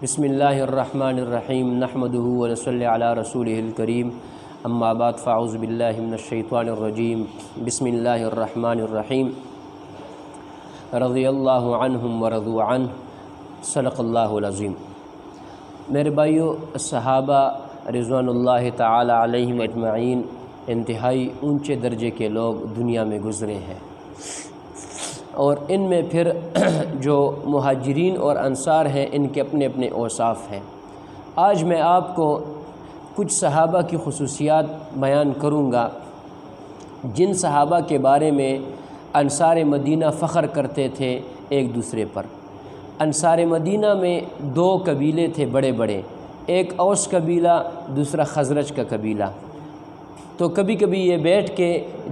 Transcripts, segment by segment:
بسم اللہ الرحمن الرحیم نحمدہ ونصلی علی رسولہ الکریم اما بعد فاعوذ باللہ من الشیطان الرجیم بسم اللہ الرحمن الرحیم رضی اللہ عنہم ورضوا عنہ صدق اللہ العظیم۔ میرے بھائیو، صحابہ رضوان اللہ تعالی علیہم اجمعین انتہائی اونچے درجے کے لوگ دنیا میں گزرے ہیں، اور ان میں پھر جو مہاجرین اور انصار ہیں ان کے اپنے اپنے اوصاف ہیں۔ آج میں آپ کو کچھ صحابہ کی خصوصیات بیان کروں گا جن صحابہ کے بارے میں انصار مدینہ فخر کرتے تھے ایک دوسرے پر۔ انصار مدینہ میں دو قبیلے تھے بڑے بڑے، ایک اوس قبیلہ، دوسرا خزرج کا قبیلہ۔ تو کبھی کبھی یہ بیٹھ کے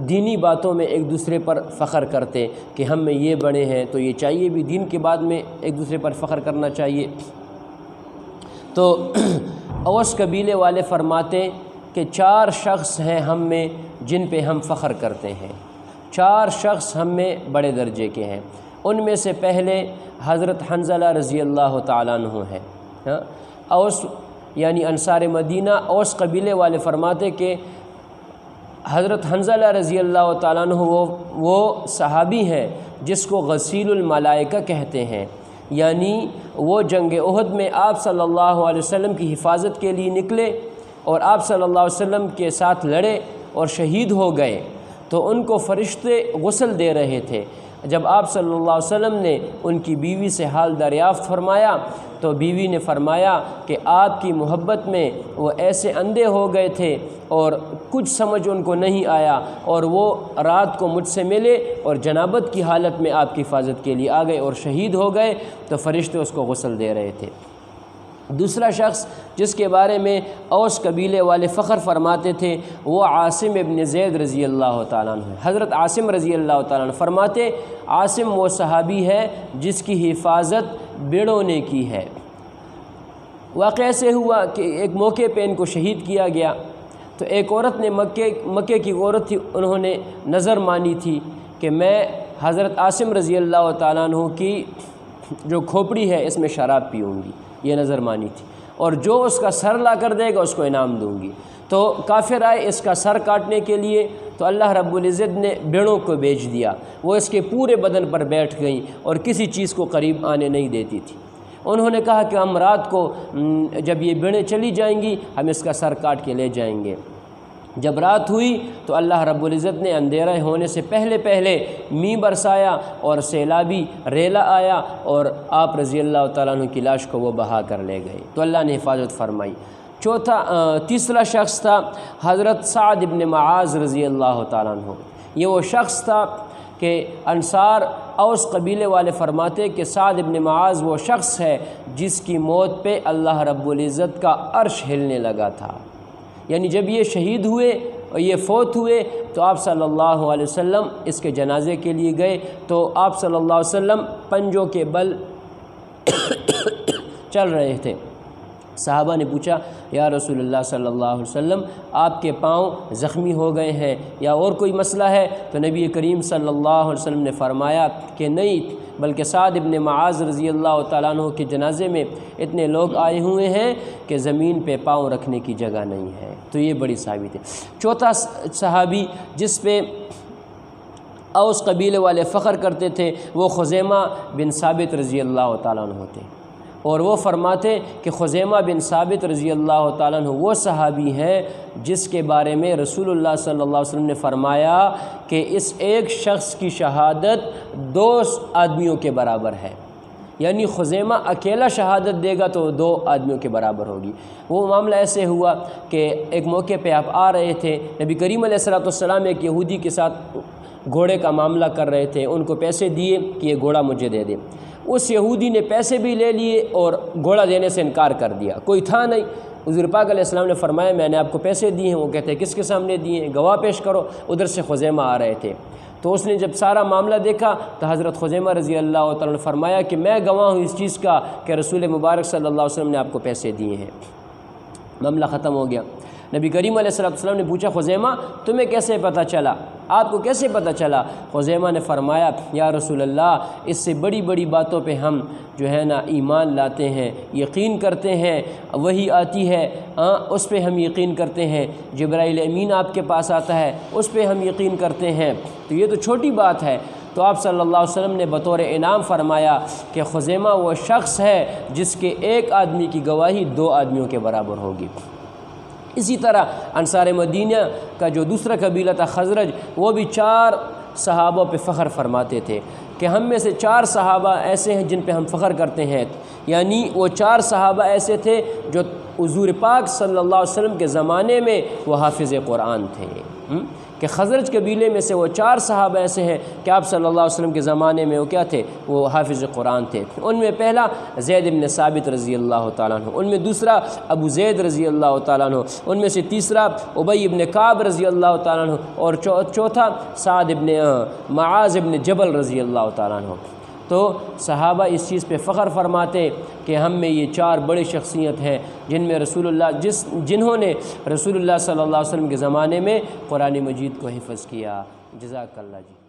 دینی باتوں میں ایک دوسرے پر فخر کرتے کہ ہم میں یہ بڑے ہیں، تو یہ چاہیے بھی دین کے بعد میں ایک دوسرے پر فخر کرنا چاہیے۔ تو اوس قبیلے والے فرماتے کہ 4 شخص ہیں ہم میں جن پہ ہم فخر کرتے ہیں، 4 شخص ہم میں بڑے درجے کے ہیں۔ ان میں سے پہلے حضرت حنظلہ رضی اللہ تعالیٰ عنہ ہے۔ اوس یعنی انصار مدینہ اوس قبیلے والے فرماتے کہ حضرت حنظلہ رضی اللہ تعالیٰ عنہ وہ صحابی ہیں جس کو غسیل الملائکہ کہتے ہیں، یعنی وہ جنگ احد میں آپ صلی اللہ علیہ وسلم کی حفاظت کے لیے نکلے اور آپ صلی اللہ علیہ وسلم کے ساتھ لڑے اور شہید ہو گئے، تو ان کو فرشتے غسل دے رہے تھے۔ جب آپ صلی اللہ علیہ وسلم نے ان کی بیوی سے حال دریافت فرمایا تو بیوی نے فرمایا کہ آپ کی محبت میں وہ ایسے اندھے ہو گئے تھے اور کچھ سمجھ ان کو نہیں آیا، اور وہ رات کو مجھ سے ملے اور جنابت کی حالت میں آپ کی حفاظت کے لیے آ گئے اور شہید ہو گئے، تو فرشتے اس کو غسل دے رہے تھے۔ دوسرا شخص جس کے بارے میں اوس قبیلے والے فخر فرماتے تھے وہ عاصم ابن زید رضی اللہ تعالیٰ عنہ ہے۔ حضرت عاصم رضی اللہ تعالیٰ عنہ فرماتے، عاصم وہ صحابی ہے جس کی حفاظت بھیڑوں نے کی ہے۔ واقعہ ایسے ہوا کہ ایک موقع پہ ان کو شہید کیا گیا، تو ایک عورت نے مکے کی عورت تھی، انہوں نے نظر مانی تھی کہ میں حضرت عاصم رضی اللہ تعالیٰ عنہ کی جو کھوپڑی ہے اس میں شراب پیوں گی، یہ نظر مانی تھی، اور جو اس کا سر لا کر دے گا اس کو انعام دوں گی۔ تو کافر آئے اس کا سر کاٹنے کے لیے، تو اللہ رب العزت نے بھیڑوں کو بھیج دیا، وہ اس کے پورے بدن پر بیٹھ گئیں اور کسی چیز کو قریب آنے نہیں دیتی تھی۔ انہوں نے کہا کہ ہم رات کو جب یہ بھیڑیں چلی جائیں گی ہم اس کا سر کاٹ کے لے جائیں گے۔ جب رات ہوئی تو اللہ رب العزت نے اندھیرا ہونے سے پہلے میںہ برسایا اور سیلابی ریلا آیا اور آپ رضی اللہ تعالیٰ عنہ کی لاش کو وہ بہا کر لے گئے، تو اللہ نے حفاظت فرمائی۔ تیسرا شخص تھا حضرت سعد ابن معاذ رضی اللہ تعالیٰ عنہ۔ یہ وہ شخص تھا کہ انصار اوس قبیلے والے فرماتے کہ سعد ابن معاذ وہ شخص ہے جس کی موت پہ اللہ رب العزت کا عرش ہلنے لگا تھا، یعنی جب یہ شہید ہوئے اور یہ فوت ہوئے تو آپ صلی اللہ علیہ وسلم اس کے جنازے کے لیے گئے، تو آپ صلی اللہ علیہ وسلم پنجوں کے بل چل رہے تھے۔ صحابہ نے پوچھا، یا رسول اللہ صلی اللہ علیہ وسلم آپ کے پاؤں زخمی ہو گئے ہیں یا اور کوئی مسئلہ ہے؟ تو نبی کریم صلی اللہ علیہ وسلم نے فرمایا کہ نہیں، بلکہ سعد ابن معاذ رضی اللہ تعالیٰ عنہ کے جنازے میں اتنے لوگ آئے ہوئے ہیں کہ زمین پہ پاؤں رکھنے کی جگہ نہیں ہے۔ تو یہ بڑی صحابی تھے۔ چوتھا صحابی جس پہ اوس قبیلے والے فخر کرتے تھے وہ خزیمہ بن ثابت رضی اللہ تعالیٰ عنہ تھے، اور وہ فرماتے کہ خزیمہ بن ثابت رضی اللہ تعالیٰ عنہ وہ صحابی ہیں جس کے بارے میں رسول اللہ صلی اللہ علیہ وسلم نے فرمایا کہ اس ایک شخص کی شہادت 2 آدمیوں کے برابر ہے، یعنی خزیمہ اکیلا شہادت دے گا تو 2 آدمیوں کے برابر ہوگی۔ وہ معاملہ ایسے ہوا کہ ایک موقع پہ آپ آ رہے تھے، نبی کریم علیہ السلام ایک یہودی کے ساتھ گھوڑے کا معاملہ کر رہے تھے، ان کو پیسے دیے کہ یہ گھوڑا مجھے دے دے۔ اس یہودی نے پیسے بھی لے لیے اور گھوڑا دینے سے انکار کر دیا، کوئی تھا نہیں۔ حضور پاک علیہ السلام نے فرمایا میں نے آپ کو پیسے دیے ہیں۔ وہ کہتے ہیں کس کے سامنے دیے ہیں؟ گواہ پیش کرو۔ ادھر سے خزیمہ آ رہے تھے، تو اس نے جب سارا معاملہ دیکھا تو حضرت خزیمہ رضی اللہ تعالیٰ نے فرمایا کہ میں گواہ ہوں اس چیز کا کہ رسول مبارک صلی اللہ علیہ وسلم نے آپ کو پیسے دیے ہیں۔ معاملہ ختم ہو گیا۔ نبی کریم علیہ السلام نے پوچھا خزیمہ تمہیں کیسے پتہ چلا، آپ کو کیسے پتہ چلا؟ خزیمہ نے فرمایا یا رسول اللہ اس سے بڑی بڑی باتوں پہ ہم جو ہے نا ایمان لاتے ہیں، یقین کرتے ہیں، وہی آتی ہے اس پہ ہم یقین کرتے ہیں، جبرائیل امین آپ کے پاس آتا ہے اس پہ ہم یقین کرتے ہیں، تو یہ تو چھوٹی بات ہے۔ تو آپ صلی اللہ علیہ وسلم نے بطور انعام فرمایا کہ خزیمہ وہ شخص ہے جس کے ایک آدمی کی گواہی 2 آدمیوں کے برابر ہوگی۔ اسی طرح انصار مدینہ کا جو دوسرا قبیلہ تھا خزرج، وہ بھی 4 صحابوں پہ فخر فرماتے تھے کہ ہم میں سے 4 صحابہ ایسے ہیں جن پہ ہم فخر کرتے ہیں، یعنی وہ 4 صحابہ ایسے تھے جو حضور پاک صلی اللہ علیہ وسلم کے زمانے میں وہ حافظ قرآن تھے، کہ خزرج قبیلے میں سے وہ 4 صحابہ ایسے ہیں کہ آپ صلی اللہ علیہ وسلم کے زمانے میں وہ کیا تھے، وہ حافظ قرآن تھے۔ ان میں پہلا زید بن ثابت رضی اللہ تعالیٰ عنہ، ان میں دوسرا ابو زید رضی اللہ تعالیٰ عنہ، ان میں سے تیسرا ابی بن کعب رضی اللہ تعالیٰ عنہ، اور چوتھا سعد بن معاذ بن جبل رضی اللہ تعالیٰ عنہ۔ تو صحابہ اس چیز پہ فخر فرماتے کہ ہم میں یہ 4 بڑے شخصیت ہیں جن میں جنہوں نے رسول اللہ صلی اللہ علیہ وسلم کے زمانے میں قرآن مجید کو حفظ کیا۔ جزاک اللہ جی۔